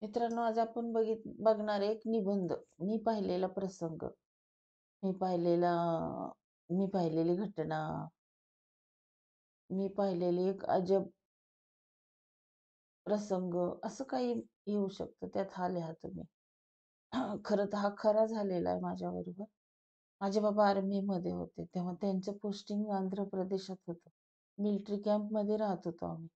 मित्रांनो, आज आपण बघणार आहे एक निबंध. मी पाहिलेला प्रसंग, मी पाहिलेला मी पाहिलेली घटना, मी पाहिलेली एक अजब प्रसंग, असं काही येऊ शकतं. त्यात हा लिहा तुम्ही. खरं तर हा खरा झालेला आहे माझ्याबरोबर. माझे बाबा आर्मीमध्ये होते. तेव्हा त्यांचं पोस्टिंग आंध्र प्रदेशात होतं. मिलिटरी कॅम्पमध्ये राहत होतो आम्ही.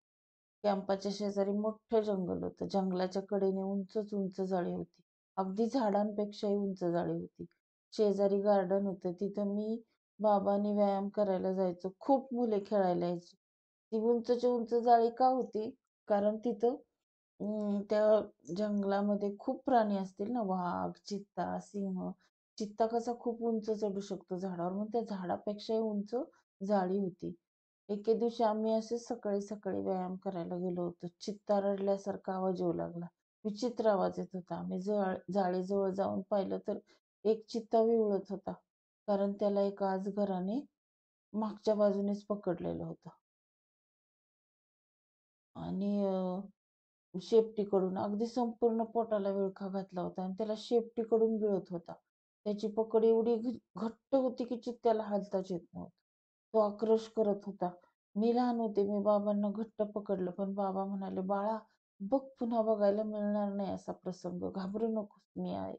कॅम्पाच्या शेजारी मोठं जंगल होतं. जंगलाच्या कडेने उंचच उंच झाडे होती. अगदी झाडांपेक्षाही उंच झाडे होती. शेजारी गार्डन होतं. तिथं मी, बाबा व्यायाम करायला जायचो. खूप मुले खेळायला यायची. ती उंचच्या उंच जाळी का होती? कारण तिथं त्या जंगलामध्ये खूप प्राणी असतील ना, वाघ, चित्ता, सिंह. चित्ता कसा खूप उंच चढू शकतो झाडावर, मग त्या झाडापेक्षाही उंच झाडी होती. एके दिवशी आम्ही असे सकाळी सकाळी व्यायाम करायला गेलो होतो. चित्ता रडल्यासारखा आवाज येऊ लागला. विचित्र आवाज येत होता. आम्ही जाळीजवळ जाऊन पाहिलं तर एक चित्ता विवळत होता. कारण त्याला एका अजगराने मागच्या बाजूनेच पकडलेलं होतं. आणि शेपटीकडून अगदी संपूर्ण पोटाला विळखा घातला होता आणि त्याला शेपटीकडून गिळत होता. त्याची पकड एवढी घट्ट होती की चित्त्याला हालताच येत नव्हतं. तो आक्रोश करत होता. मी लहान होते. मी बाबांना घट्ट पकडलं, पण बाबा म्हणाले, "बाळा, बघ, पुन्हा बघायला मिळणार नाही असा प्रसंग. घाबरू नकोस, मी आहे."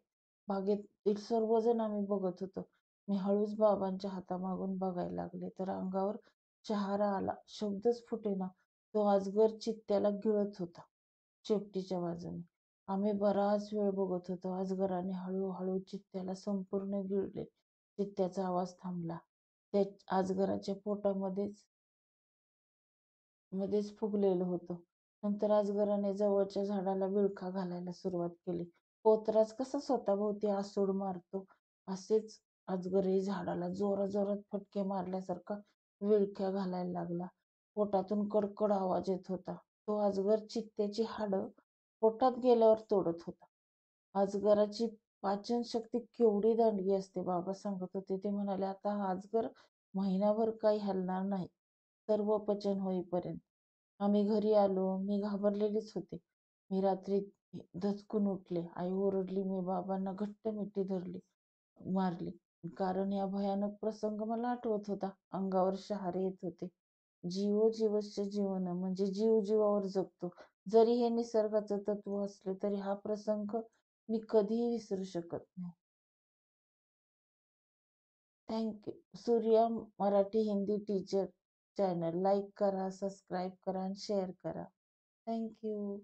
बागेतील सर्वजण आम्ही बघत होतो. मी हळूच बाबांच्या हातामागून बघायला लागले, तर अंगावर शहारा आला. शब्दच फुटेना. तो अजगर चित्त्याला गिळत होता शेपटीच्या बाजूने. आम्ही बराच वेळ बघत होतो. अजगराने हळूहळू चित्त्याला संपूर्ण गिळले. चित्त्याचा आवाज थांबला. त्या अजगराच्या पोटामध्येच मध्येच फुगलेलं होतं. नंतर अजगराने जवळच्या झाडाला विळखा घालायला सुरुवात केली. पोतराज कसा स्वतःभोवती आसूड मारतो, असेच अजगरही झाडाला जोराजोरात फटके मारल्यासारखा विळख्या घालायला लागला. पोटातून कडकड आवाज येत होता. तो अजगर चित्त्याची हाडं पोटात गेल्यावर तोडत होता. अजगराची पाचनशक्ती केवढी दांडगी असते, बाबा सांगत होते. ते म्हणाले, आता हा अजगर महिनाभर काही हलणार नाही, सर्व पचन होईपर्यंत. आम्ही घरी आलो. मी घाबरलेलीच होते. मी रात्री दचकून उठले. आई ओरडली. मी बाबांना घट्ट मिठी धरली, मारली. कारण या भयानक प्रसंग मला आठवत होता. अंगावर शहारे येत होते. जीवो जीवस्य जीवन, म्हणजे जीव जीवावर जगतो. जरी हे निसर्गाचं तत्व असले तरी हा प्रसंग मी कधीही विसरू शकत नाही. Thank you. Surya Marathi Hindi teacher channel like करा, सबस्क्राईब करा आणि शेअर करा. थँक्यू.